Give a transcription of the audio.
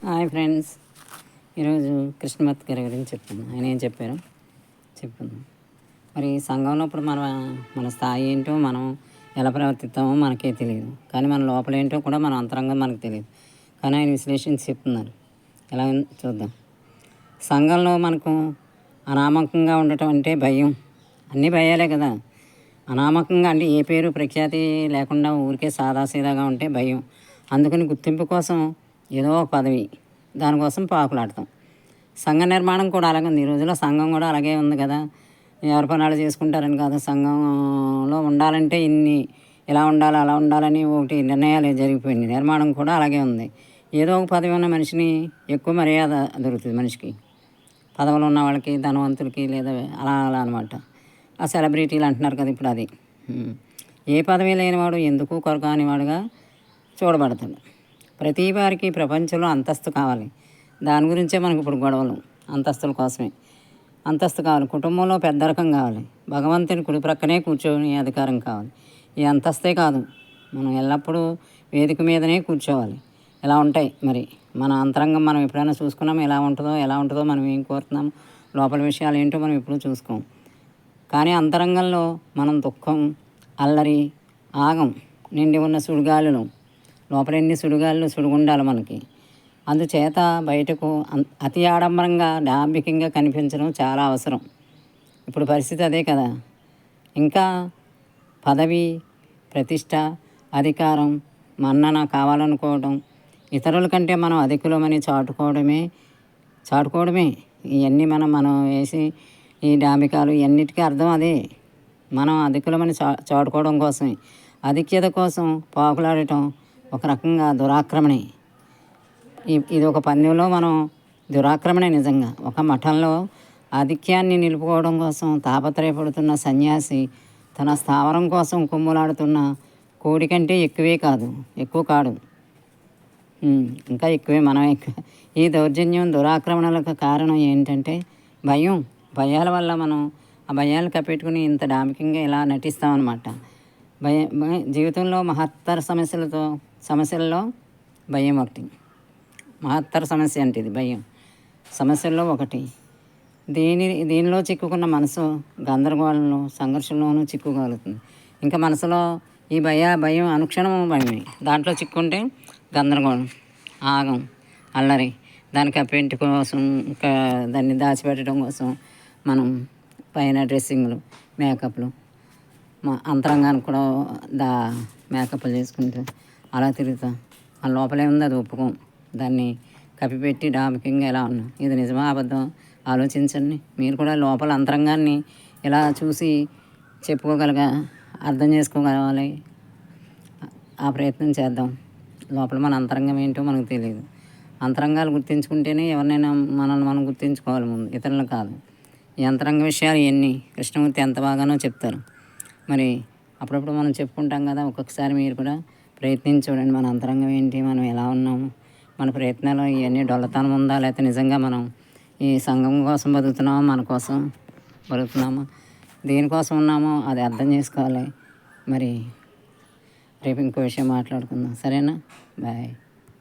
Hi friends, ఈరోజు కృష్ణమూర్తి గారి గురించి చెప్తాను. ఆయన ఏం చెప్పారు చెప్తాను. మరి సంఘంలో ఇప్పుడు మన స్థాయి ఏంటో మనం ఎలా ప్రవర్తిస్తామో మనకే తెలియదు, కానీ మన లోపల ఏంటో కూడా మన అంతరంగం మనకు తెలియదు. కానీ ఆయన విశ్లేషించి చెప్తున్నారు. ఎలా చూద్దాం. సంఘంలో మనకు అనామకంగా ఉండటం అంటే భయం. అన్నీ భయాలే కదా. అనామకంగా అంటే ఏ పేరు ప్రఖ్యాతి లేకుండా ఊరికే సాదాసీదాగా ఉంటే భయం. అందుకని గుర్తింపు కోసం ఏదో ఒక పదవి, దానికోసం పాకులాడతాం. సంఘ నిర్మాణం కూడా అలాగే ఉంది. ఈ రోజుల్లో సంఘం కూడా అలాగే ఉంది కదా. ఎవరి పనాలు చేసుకుంటారని కాదు, సంఘంలో ఉండాలంటే ఇలా ఉండాలి అలా ఉండాలని ఒకటి నిర్ణయాలు జరిగిపోయింది. నిర్మాణం కూడా అలాగే ఉంది. ఏదో ఒక పదవి ఉన్న మనిషిని ఎక్కువ మర్యాద దొరుకుతుంది. మనిషికి పదవులు ఉన్న వాళ్ళకి, ధనవంతులకి, లేదా అలా అనమాట. ఆ సెలబ్రిటీలు అంటున్నారు కదా ఇప్పుడు, అది ఏ పదవి లేనివాడు ఎందుకు కొరకానివాడుగా చూడబడతాడు. ప్రతి వారికి ప్రపంచంలో అంతస్తు కావాలి. దాని గురించే మనకు ఇప్పుడు గొడవలు. అంతస్తుల కోసమే అంతస్తు కావాలి. కుటుంబంలో పెద్ద రకం కావాలి. భగవంతుని కుడి ప్రక్కనే కూర్చొని అధికారం కావాలి. ఈ అంతస్తే కాదు, మనం ఎల్లప్పుడూ వేదిక మీదనే కూర్చోవాలి. ఎలా ఉంటాయి మరి మన అంతరంగం? మనం ఎప్పుడైనా చూసుకున్నాం ఎలా ఉంటుందో మనం ఏం కోరుతున్నాం, లోపల విషయాలు ఏంటో మనం ఎప్పుడూ చూసుకోం. కానీ అంతరంగంలో మనం దుఃఖం, అల్లరి, ఆగం నిండి ఉన్న సుడిగాలులు, లోపల ఎన్ని సుడిగాలు సుడిగుండాలి మనకి. అందుచేత బయటకు అతి ఆడంబరంగా డాంబికంగా కనిపించడం చాలా అవసరం. ఇప్పుడు పరిస్థితి అదే కదా. ఇంకా పదవి, ప్రతిష్ట, అధికారం, మన్నన కావాలనుకోవడం, ఇతరుల కంటే మనం అధికులమని చాటుకోవడమే ఇవన్నీ మనం వేసి ఈ డాంబికాలు ఇవన్నిటికీ అర్థం అదే. మనం అధికులమని చాటుకోవడం కోసమే. ఆధిక్యత కోసం పాకులాడటం ఒక రకంగా దురాక్రమణే. ఇది ఒక పందెంలో మనం దురాక్రమణే. నిజంగా ఒక మఠంలో ఆధిక్యాన్ని నిలుపుకోవడం కోసం తాపత్రయపడుతున్న సన్యాసి తన స్థావరం కోసం కొమ్ములాడుతున్న కోడి కంటే ఎక్కువ కాడు, ఇంకా ఎక్కువే. ఈ దౌర్జన్యం, దురాక్రమణలకు కారణం ఏంటంటే భయాల వల్ల మనం ఆ భయాలు కప్పెట్టుకుని ఇంత డాంబికంగా ఇలా నటిస్తామన్నమాట. జీవితంలో మహత్తర సమస్యలలో భయం ఒకటి. మహత్తర సమస్య అంటే ఇది భయం సమస్యల్లో ఒకటి. దీనిలో చిక్కుకున్న మనసు గందరగోళంలో, సంఘర్షణలోనూ చిక్కుకోగలుగుతుంది. ఇంకా మనసులో ఈ భయం అనుక్షణము భయమే. దాంట్లో చిక్కుంటే గందరగోళం, ఆగం, అల్లరి, దానికి అప్పెంటి కోసం, ఇంకా దాన్ని దాచిపెట్టడం కోసం మనం పైన డ్రెస్సింగ్లు, మేకప్లు, మా అంతరంగానికి కూడా మేకప్లు చేసుకుంటూ అలా తిరుగుతాం. ఆ లోపలే ఉంది, అది ఒప్పుకోం. దాన్ని కప్పిపెట్టి డాంబికంగా ఎలా ఉన్నాం. ఇది నిజమా అబద్ధం ఆలోచించండి. మీరు కూడా లోపల అంతరంగాన్ని ఇలా చూసి అర్థం చేసుకోగలగాలి. ఆ ప్రయత్నం చేద్దాం. లోపల మన అంతరంగం ఏంటో మనకు తెలియదు. అంతరంగాలు గుర్తించుకుంటేనే ఎవరినైనా మనల్ని మనం గుర్తించుకోవాలి ముందు, ఇతరులు కాదు. ఈ అంతరంగ విషయాలు ఇవన్నీ కృష్ణమూర్తి ఎంత బాగానో చెప్తారు. మరి అప్పుడప్పుడు మనం చెప్పుకుంటాం కదా. ఒక్కొక్కసారి మీరు కూడా ప్రయత్నించి చూడండి. మన అంతరంగం ఏంటి, మనం ఎలా ఉన్నాము, మన ప్రయత్నాలు ఇవన్నీ డొల్లతనం ఉందా, లేకపోతే నిజంగా మనం ఈ సంఘం కోసం బతుకుతున్నామో, మన కోసం బతుకుతున్నామో, దేనికోసం ఉన్నామో అది అర్థం చేసుకోవాలి. మరి రేపు ఇంకో విషయం మాట్లాడుకుందాం. సరేనా? బాయ్.